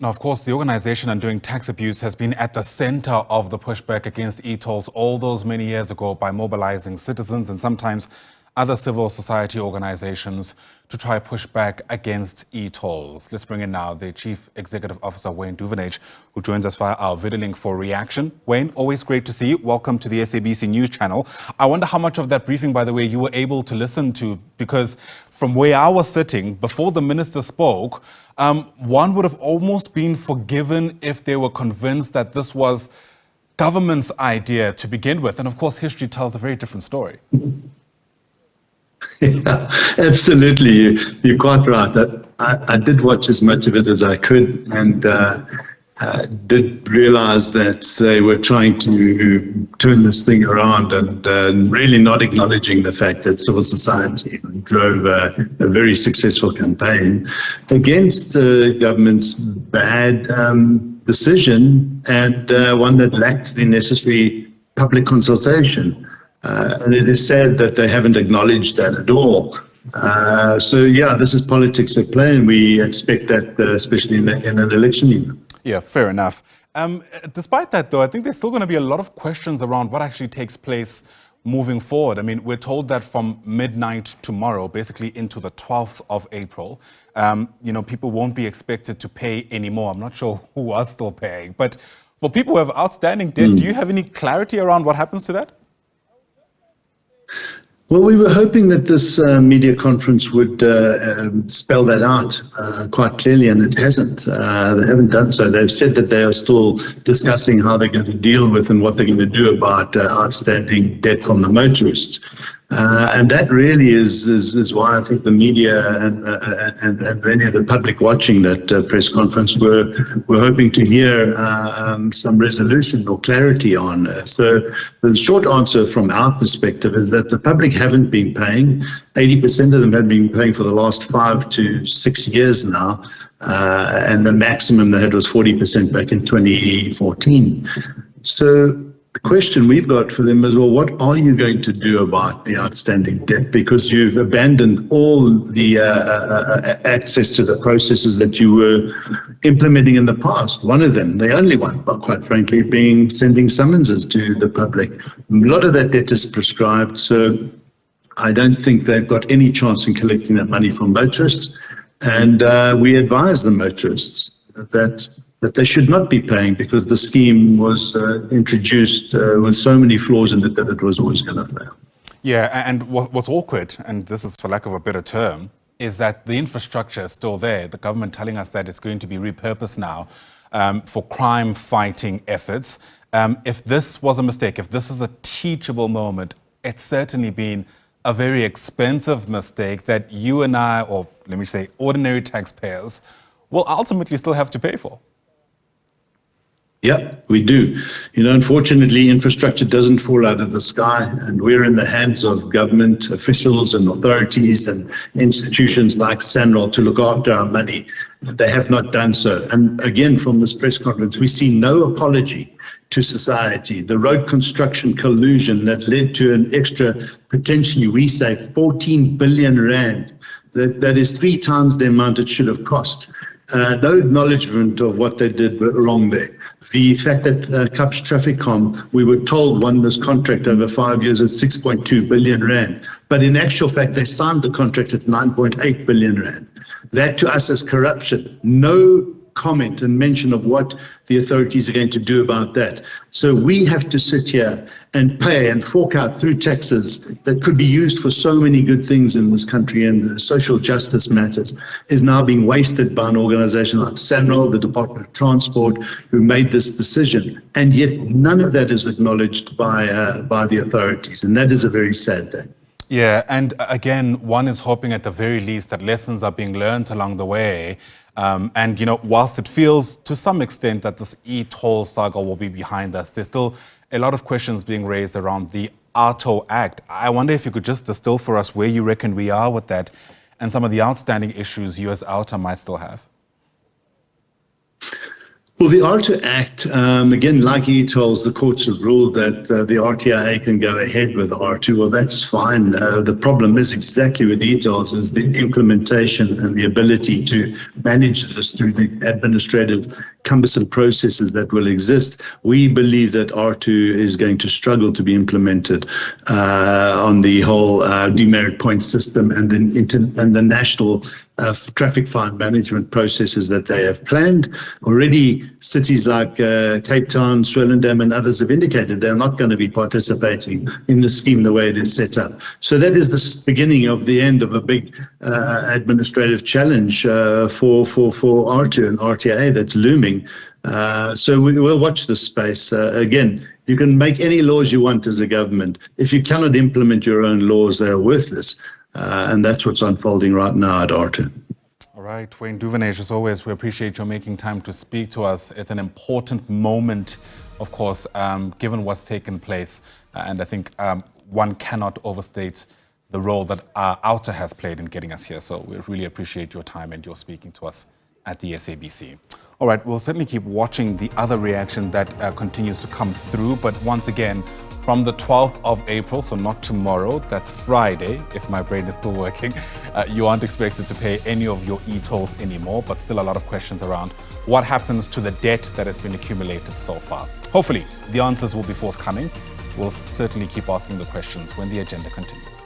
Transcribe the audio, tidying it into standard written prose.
Now, of course, the Organization Undoing Tax Abuse has been at the center of the pushback against e-tolls all those many years ago by mobilizing citizens and sometimes other civil society organizations to try push back against e-tolls. Let's bring in now the Chief Executive Officer, Wayne Duvenage, who joins us via our video link for reaction. Wayne, always great to see you. Welcome to the SABC News channel. I wonder how much of that briefing, by the way, you were able to listen to, because from where I was sitting, before the minister spoke, one would have almost been forgiven if they were convinced that this was government's idea to begin with. And of course, history tells a very different story. Yeah, absolutely. You're quite right. I did watch as much of it as I could, and did realize that they were trying to turn this thing around and really not acknowledging the fact that civil society drove a very successful campaign against government's bad decision, and one that lacked the necessary public consultation. And it is sad that they haven't acknowledged that at all. So, yeah, this is politics at play, and we expect that, especially in an election year. Yeah, fair enough. Despite that, though, I think there's still going to be a lot of questions around what actually takes place moving forward. I mean, we're told that from midnight tomorrow, basically into the 12th of April, people won't be expected to pay anymore. I'm not sure who are still paying. But for people who have outstanding debt, do you have any clarity around what happens to that? Well, we were hoping that this media conference would spell that out quite clearly, and it hasn't. They haven't done so. They've said that they are still discussing how they're going to deal with and what they're going to do about outstanding debt from the motorists. And that really is why I think the media and many of the public watching that press conference were hoping to hear some resolution or clarity on. So the short answer from our perspective is that the public haven't been paying. 80% of them have been paying for the last 5 to 6 years now. And the maximum they had was 40% back in 2014. So the question we've got for them is, well, what are you going to do about the outstanding debt? Because you've abandoned all the access to the processes that you were implementing in the past. One of them, the only one, but quite frankly, being sending summonses to the public. A lot of that debt is prescribed, so I don't think they've got any chance in collecting that money from motorists. And we advise the motorists that they should not be paying, because the scheme was introduced with so many flaws in it that it was always going to fail. Yeah, and what's awkward, and this is for lack of a better term, is that the infrastructure is still there. The government telling us that it's going to be repurposed now for crime-fighting efforts. If this was a mistake, if this is a teachable moment, it's certainly been a very expensive mistake that you and I, or let me say ordinary taxpayers, will ultimately still have to pay for. Yeah, we do. Unfortunately, infrastructure doesn't fall out of the sky, and we're in the hands of government officials and authorities and institutions like Sanral to look after our money. They have not done so. And again, from this press conference, we see no apology to society. The road construction collusion that led to an extra, potentially, we say, 14 billion rand. That is 3 times the amount it should have cost. No acknowledgement of what they did wrong there. The fact that CUPS Trafficom, we were told, won this contract over 5 years at 6.2 billion rand. But in actual fact, they signed the contract at 9.8 billion rand. That to us is corruption. No comment and mention of what the authorities are going to do about that. So we have to sit here and pay and fork out through taxes that could be used for so many good things in this country, and social justice matters is now being wasted by an organization like Sanral, the Department of Transport, who made this decision. And yet none of that is acknowledged by the authorities. And that is a very sad day. Yeah, and again, one is hoping at the very least that lessons are being learned along the way. And, whilst it feels to some extent that this e-toll saga will be behind us, there's still a lot of questions being raised around the OUTA Act. I wonder if you could just distill for us where you reckon we are with that and some of the outstanding issues you as OUTA might still have. Well, the OUTA Act, again, like e-tolls, the courts have ruled that the RTIA can go ahead with R2. Well, that's fine. The problem is exactly with e-tolls is the implementation and the ability to manage this through the administrative cumbersome processes that will exist. We believe that R2 is going to struggle to be implemented on the whole demerit point system and the national traffic fine management processes that they have planned. Already, cities like Cape Town, Swellendam and others have indicated they're not going to be participating in the scheme the way it is set up. So that is the beginning of the end of a big administrative challenge for R2 and RTIA that's looming. So we will watch this space. Again, you can make any laws you want as a government. If you cannot implement your own laws, they are worthless. And that's what's unfolding right now at OUTA. All right, Wayne Duvenage, as always, we appreciate you making time to speak to us. It's an important moment, of course, given what's taken place. And I think one cannot overstate the role that OUTA has played in getting us here. So we really appreciate your time and your speaking to us at the SABC. All right, we'll certainly keep watching the other reaction that continues to come through. But once again, from the 12th of April, so not tomorrow, that's Friday, if my brain is still working, you aren't expected to pay any of your e-tolls anymore, but still a lot of questions around what happens to the debt that has been accumulated so far. Hopefully, the answers will be forthcoming. We'll certainly keep asking the questions when the agenda continues.